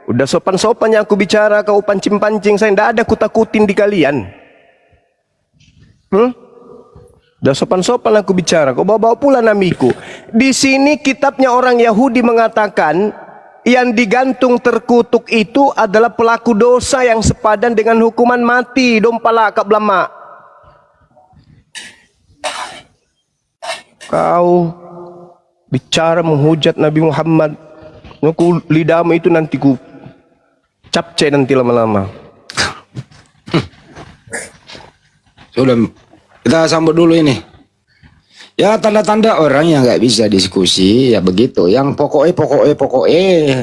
Udah sopan-sopan yang aku bicara, kau pancing-pancing saya. Tidak ada kutakutin di kalian. Udah sopan-sopan aku bicara, kau bawa-bawa pula namiku. Di sini kitabnya orang Yahudi mengatakan yang digantung terkutuk itu adalah pelaku dosa yang sepadan dengan hukuman mati. Dompala kak belama. Kau bicara menghujat Nabi Muhammad, aku lidahmu itu nanti ku capcay nanti lama-lama. Sudah, kita sambut dulu ini. Ya tanda-tanda orang yang nggak bisa diskusi ya begitu. Yang pokoknya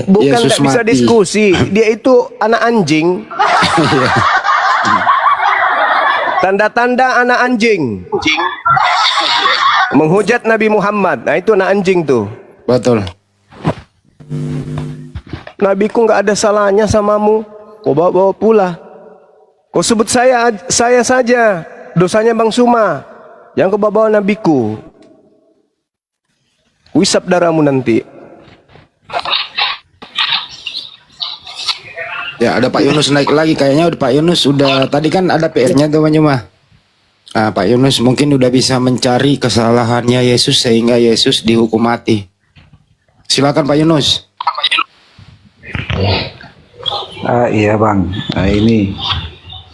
Bukan Yesus tidak bisa mati. diskusi, dia itu anak anjing. Tanda-tanda anak anjing. Menghujat Nabi Muhammad, nah itu anak anjing tuh. Betul. Nabiku nggak ada salahnya samamu, kau bawa-bawa pula. Kau sebut saya saja, dosanya Bang Suma. Yang kau bawa nabiku, wisap darahmu nanti. Ya ada Pak Yunus naik lagi kayaknya. Pak Yunus udah tadi kan ada PR-nya tuh Cuma. Nah, Pak Yunus mungkin udah bisa mencari kesalahannya Yesus sehingga Yesus dihukum mati. Silakan Pak Yunus. Iya bang, ini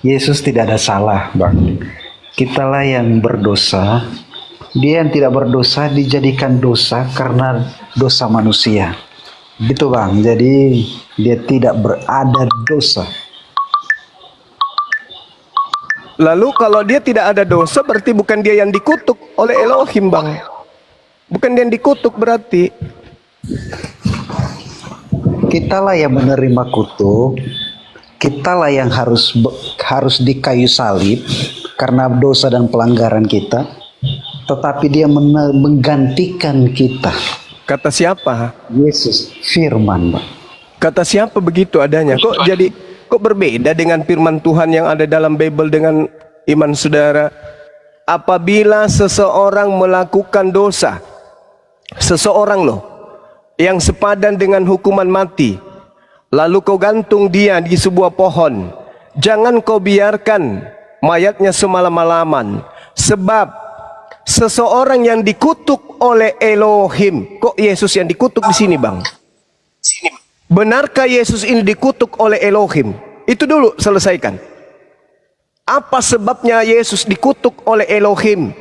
Yesus tidak ada salah bang. Kitalah yang berdosa. Dia yang tidak berdosa dijadikan dosa karena dosa manusia. Gitu bang. Jadi dia tidak berada dosa. Lalu kalau dia tidak ada dosa, berarti bukan dia yang dikutuk oleh Elohim, Bang. Bukan dia yang dikutuk berarti. Kitalah yang menerima kutuk. Kitalah yang harus di kayu salib karena dosa dan pelanggaran kita. Tetapi dia menggantikan kita. Kata siapa? Yesus, firman, Bang. Kata siapa begitu adanya? Kok berbeda dengan firman Tuhan yang ada dalam Bible dengan iman saudara? Apabila seseorang melakukan dosa, seseorang loh, yang sepadan dengan hukuman mati, lalu kau gantung dia di sebuah pohon, jangan kau biarkan mayatnya semalam-malaman, sebab seseorang yang dikutuk oleh Elohim. Kok Yesus yang dikutuk di sini, Bang? Benarkah Yesus ini dikutuk oleh Elohim? Itu dulu selesaikan. Apa sebabnya Yesus dikutuk oleh Elohim?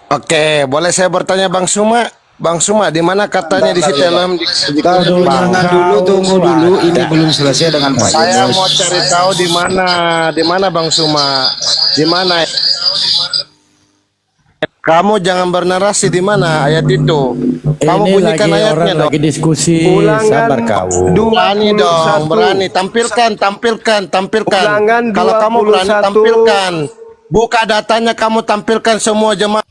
Oke, boleh saya bertanya Bang Suma? Bang Suma, di mana katanya di situ Elohim Kita dulu jangan dulu, tunggu dulu. Ini belum selesai dengan Pak Saya Yunus. mau cari tahu di mana Bang Suma? Di mana? Kamu jangan bernarasi di mana ayat itu. Kamu Ini bunyikan lagi ayatnya orang dong. lagi diskusi, Ulangan sabar kau. Berani dong, 21. berani. Tampilkan. Ulangan Kalau kamu berani 21. tampilkan. Buka datanya, kamu tampilkan semua jemaah.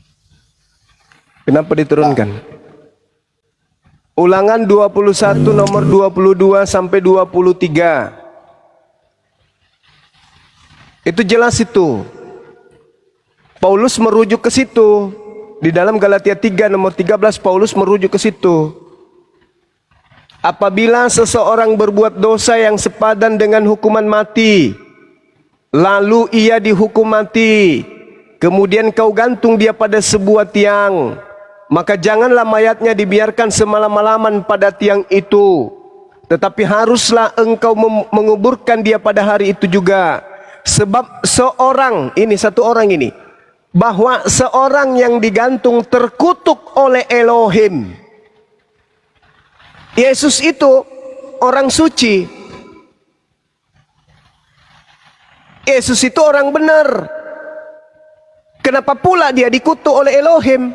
Kenapa diturunkan? Ulangan 21 nomor 22 sampai 23. Itu jelas itu. Paulus merujuk ke situ. Di dalam Galatia 3 nomor 13 Paulus merujuk ke situ. Apabila seseorang berbuat dosa yang sepadan dengan hukuman mati, lalu ia dihukum mati, kemudian kau gantung dia pada sebuah tiang, maka janganlah mayatnya dibiarkan semalam-malaman pada tiang itu, tetapi haruslah engkau menguburkan dia pada hari itu juga. Sebab satu orang ini, bahwa seorang yang digantung terkutuk oleh Elohim. Yesus itu orang suci. Yesus itu orang benar. Kenapa pula dia dikutuk oleh Elohim?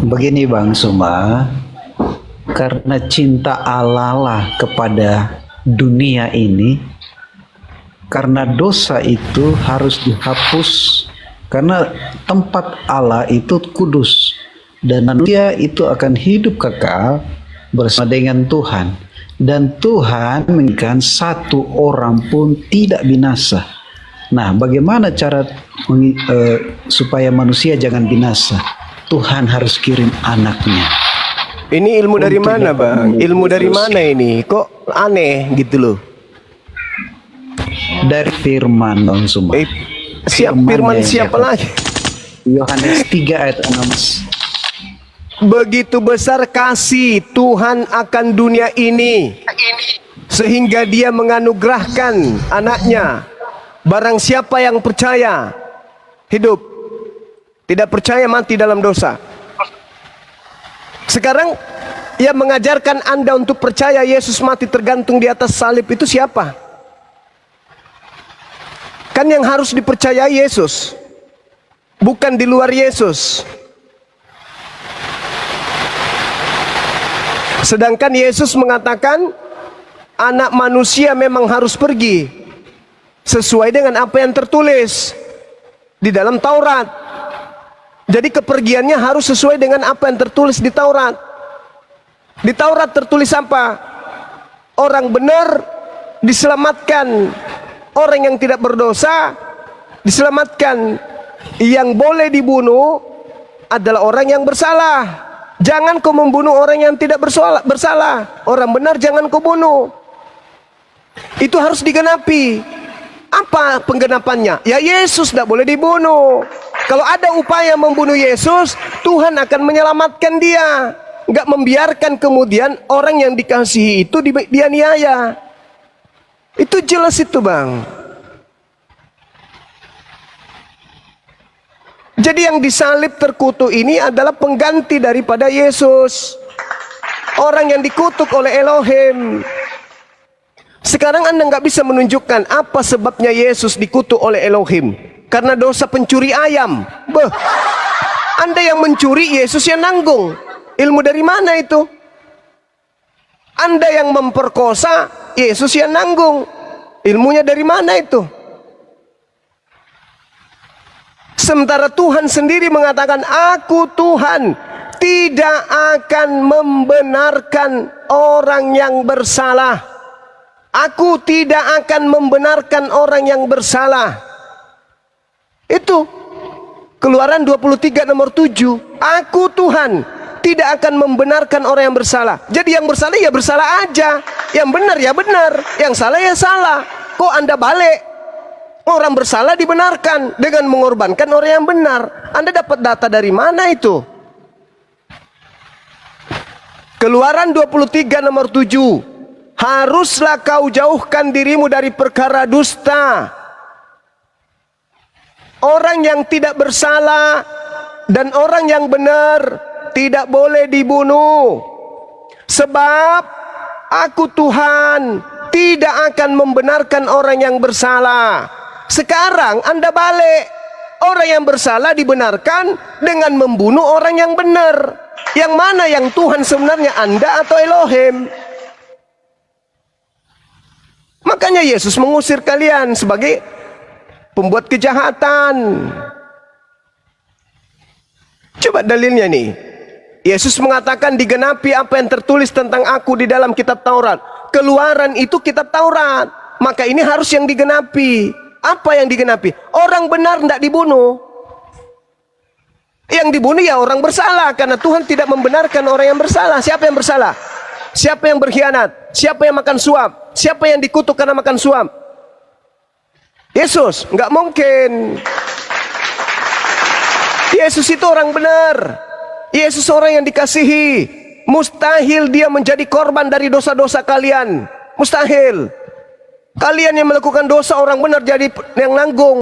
Begini Bang Suma, karena cinta Allah lah kepada dunia ini, karena dosa itu harus dihapus, karena tempat Allah itu kudus dan manusia itu akan hidup kekal bersama dengan Tuhan, dan Tuhan menginginkan satu orang pun tidak binasa. Nah, bagaimana cara supaya manusia jangan binasa? Tuhan harus kirim anaknya. Ini ilmu dari mana, Bang? Ilmu dari mana ini? Kok aneh gitu loh? Dari firman, Bang Suma. Firman siapa lagi? Yohanes 3 ayat 6. Begitu besar kasih Tuhan akan dunia ini, sehingga Dia menganugerahkan anaknya. Barang siapa yang percaya, hidup. Tidak percaya, mati dalam dosa. Sekarang yang mengajarkan Anda untuk percaya Yesus mati tergantung di atas salib itu siapa? Kan yang harus dipercayai Yesus, bukan di luar Yesus. Sedangkan Yesus mengatakan anak manusia memang harus pergi sesuai dengan apa yang tertulis di dalam Taurat. Jadi kepergiannya harus sesuai dengan apa yang tertulis di Taurat. Di Taurat tertulis apa? Orang benar diselamatkan, orang yang tidak berdosa diselamatkan. Yang boleh dibunuh adalah orang yang bersalah. Jangan kau membunuh orang yang tidak bersalah. Orang benar jangan kau bunuh. Itu harus digenapi. Apa penggenapannya? Ya Yesus tidak boleh dibunuh. Kalau ada upaya membunuh Yesus, Tuhan akan menyelamatkan dia. Nggak membiarkan kemudian orang yang dikasihi itu dianiaya. Itu jelas itu, Bang. Jadi yang disalib terkutuk ini adalah pengganti daripada Yesus. Orang yang dikutuk oleh Elohim. Sekarang Anda nggak bisa menunjukkan apa sebabnya Yesus dikutuk oleh Elohim. Karena dosa pencuri ayam. Anda yang mencuri, Yesus yang nanggung. Ilmu dari mana itu? Anda yang memperkosa, Yesus yang nanggung. Ilmunya dari mana itu? Sementara Tuhan sendiri mengatakan, aku Tuhan tidak akan membenarkan orang yang bersalah. Aku tidak akan membenarkan orang yang bersalah. Itu Keluaran 23 nomor 7. Aku Tuhan tidak akan membenarkan orang yang bersalah. Jadi yang bersalah ya bersalah aja, yang benar ya benar, yang salah ya salah. Kok Anda balik? Orang bersalah dibenarkan dengan mengorbankan orang yang benar. Anda dapat data dari mana itu? Keluaran 23 nomor 7. Haruslah kau jauhkan dirimu dari perkara dusta. Orang yang tidak bersalah dan orang yang benar tidak boleh dibunuh. Sebab aku Tuhan tidak akan membenarkan orang yang bersalah. Sekarang Anda balik. Orang yang bersalah dibenarkan dengan membunuh orang yang benar. Yang mana yang Tuhan sebenarnya, Anda atau Elohim? Makanya Yesus mengusir kalian sebagai pembuat kejahatan. Coba dalilnya nih. Yesus mengatakan digenapi apa yang tertulis tentang aku di dalam kitab Taurat. Keluaran itu kitab Taurat. Maka ini harus yang digenapi. Apa yang digenapi? Orang benar tidak dibunuh. Yang dibunuh ya orang bersalah. Karena Tuhan tidak membenarkan orang yang bersalah. Siapa yang bersalah? Siapa yang berkhianat? Siapa yang makan suap? Siapa yang dikutuk karena makan suap? Yesus, nggak mungkin. Yesus itu orang benar. Yesus orang yang dikasihi. Mustahil dia menjadi korban dari dosa-dosa kalian. Mustahil. Kalian yang melakukan dosa, orang benar jadi yang nanggung.